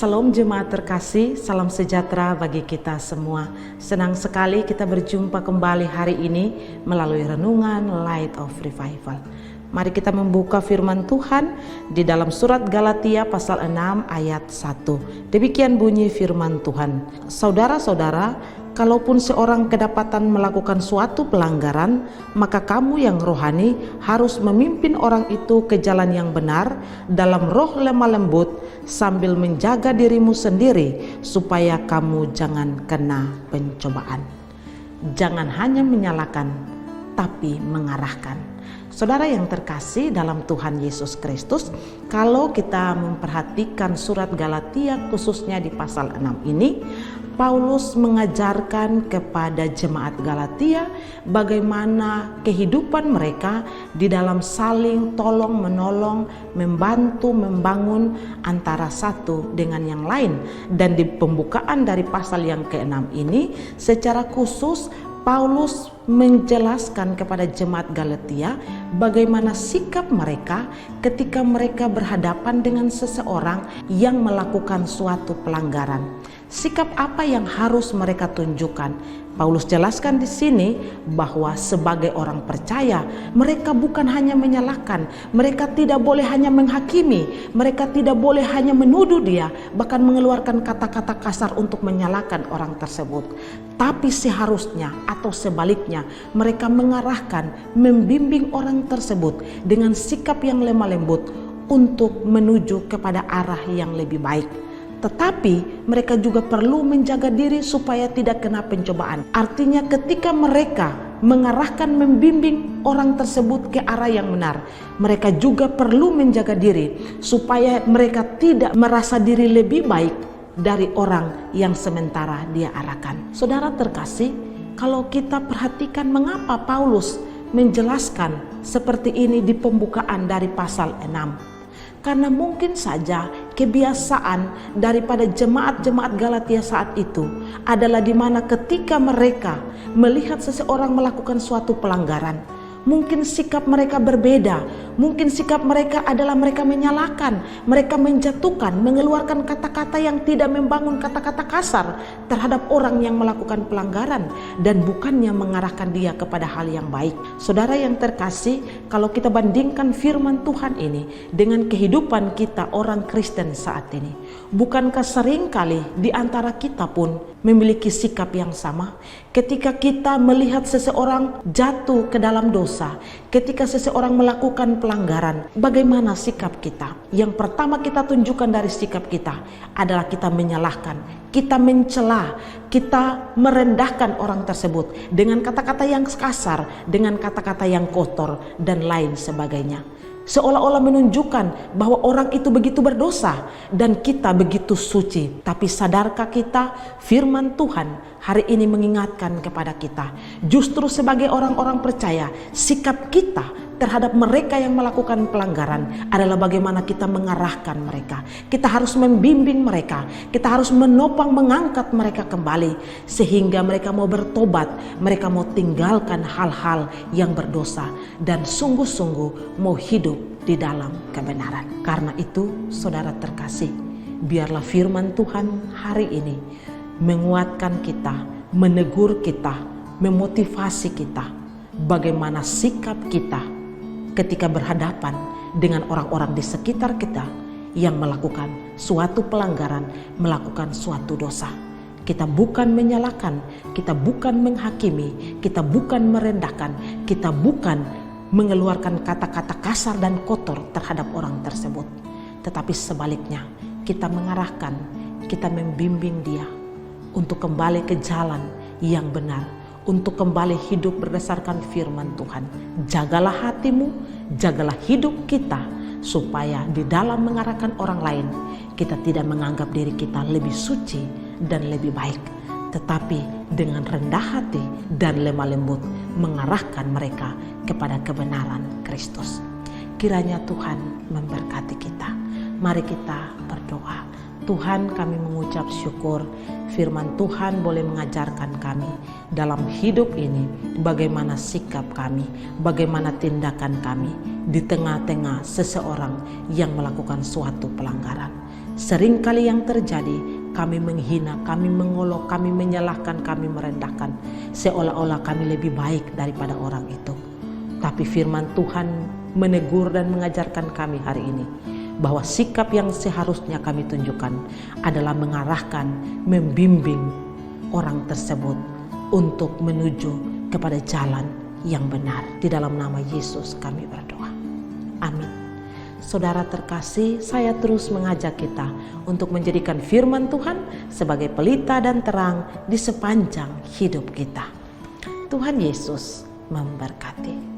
Salam jemaat terkasih, salam sejahtera bagi kita semua. Senang sekali kita berjumpa kembali hari ini melalui renungan Light of Revival. Mari kita membuka firman Tuhan di dalam surat Galatia pasal 6 ayat 1. Demikian bunyi firman Tuhan. Saudara-saudara, kalaupun seorang kedapatan melakukan suatu pelanggaran, maka kamu yang rohani harus memimpin orang itu ke jalan yang benar dalam roh lemah lembut sambil menjaga dirimu sendiri supaya kamu jangan kena pencobaan. Jangan hanya menyalahkan, tapi mengarahkan. Saudara yang terkasih dalam Tuhan Yesus Kristus, kalau kita memperhatikan surat Galatia khususnya di pasal 6 ini, Paulus mengajarkan kepada jemaat Galatia bagaimana kehidupan mereka di dalam saling tolong menolong, membantu, membangun antara satu dengan yang lain. Dan di pembukaan dari pasal yang ke-6 ini secara khusus Paulus menjelaskan kepada jemaat Galatia bagaimana sikap mereka ketika mereka berhadapan dengan seseorang yang melakukan suatu pelanggaran. Sikap apa yang harus mereka tunjukkan? Paulus jelaskan di sini bahwa sebagai orang percaya, mereka bukan hanya menyalahkan, mereka tidak boleh hanya menghakimi, mereka tidak boleh hanya menuduh dia, bahkan mengeluarkan kata-kata kasar untuk menyalahkan orang tersebut. Tapi seharusnya atau sebaliknya, mereka mengarahkan, membimbing orang tersebut dengan sikap yang lemah lembut untuk menuju kepada arah yang lebih baik. Tetapi mereka juga perlu menjaga diri supaya tidak kena pencobaan. Artinya ketika mereka mengarahkan, membimbing orang tersebut ke arah yang benar, mereka juga perlu menjaga diri supaya mereka tidak merasa diri lebih baik dari orang yang sementara dia arahkan. Saudara terkasih, kalau kita perhatikan mengapa Paulus menjelaskan seperti ini di pembukaan dari pasal 6. Karena mungkin saja kebiasaan daripada jemaat-jemaat Galatia saat itu adalah di mana ketika mereka melihat seseorang melakukan suatu pelanggaran, mungkin sikap mereka berbeda. Mungkin sikap mereka adalah mereka menyalahkan, mereka menjatuhkan, mengeluarkan kata-kata yang tidak membangun, kata-kata kasar terhadap orang yang melakukan pelanggaran dan bukannya mengarahkan dia kepada hal yang baik. Saudara yang terkasih, kalau kita bandingkan firman Tuhan ini dengan kehidupan kita orang Kristen saat ini, bukankah seringkali di antara kita pun memiliki sikap yang sama? Ketika kita melihat seseorang jatuh ke dalam dosa, ketika seseorang melakukan pelanggaran, bagaimana sikap kita? Yang pertama kita tunjukkan dari sikap kita adalah kita menyalahkan, kita mencela, kita merendahkan orang tersebut dengan kata-kata yang kasar, dengan kata-kata yang kotor dan lain sebagainya. Seolah-olah menunjukkan bahwa orang itu begitu berdosa dan kita begitu suci. Tapi sadarkah kita, firman Tuhan hari ini mengingatkan kepada kita, justru sebagai orang-orang percaya, sikap kita terhadap mereka yang melakukan pelanggaran adalah bagaimana kita mengarahkan mereka. Kita harus membimbing mereka, kita harus menopang, mengangkat mereka kembali sehingga mereka mau bertobat, mereka mau tinggalkan hal-hal yang berdosa dan sungguh-sungguh mau hidup di dalam kebenaran. Karena itu, saudara terkasih, biarlah firman Tuhan hari ini menguatkan kita, menegur kita, memotivasi kita bagaimana sikap kita ketika berhadapan dengan orang-orang di sekitar kita yang melakukan suatu pelanggaran, melakukan suatu dosa. Kita bukan menyalahkan, kita bukan menghakimi, kita bukan merendahkan, kita bukan mengeluarkan kata-kata kasar dan kotor terhadap orang tersebut. Tetapi sebaliknya, kita mengarahkan, kita membimbing dia untuk kembali ke jalan yang benar, untuk kembali hidup berdasarkan firman Tuhan. Jagalah hatimu, jagalah hidup kita, supaya di dalam mengarahkan orang lain, kita tidak menganggap diri kita lebih suci dan lebih baik, tetapi dengan rendah hati dan lemah lembut mengarahkan mereka kepada kebenaran Kristus. Kiranya Tuhan memberkati kita. Mari kita berdoa. Tuhan, kami mengucap syukur firman Tuhan boleh mengajarkan kami dalam hidup ini bagaimana sikap kami, bagaimana tindakan kami di tengah-tengah seseorang yang melakukan suatu pelanggaran. Seringkali yang terjadi, kami menghina, kami mengolok, kami menyalahkan, kami merendahkan, seolah-olah kami lebih baik daripada orang itu. Tapi firman Tuhan menegur dan mengajarkan kami hari ini bahwa sikap yang seharusnya kami tunjukkan adalah mengarahkan, membimbing orang tersebut untuk menuju kepada jalan yang benar. Di dalam nama Yesus kami berdoa. Amin. Saudara terkasih, saya terus mengajak kita untuk menjadikan firman Tuhan sebagai pelita dan terang di sepanjang hidup kita. Tuhan Yesus memberkati.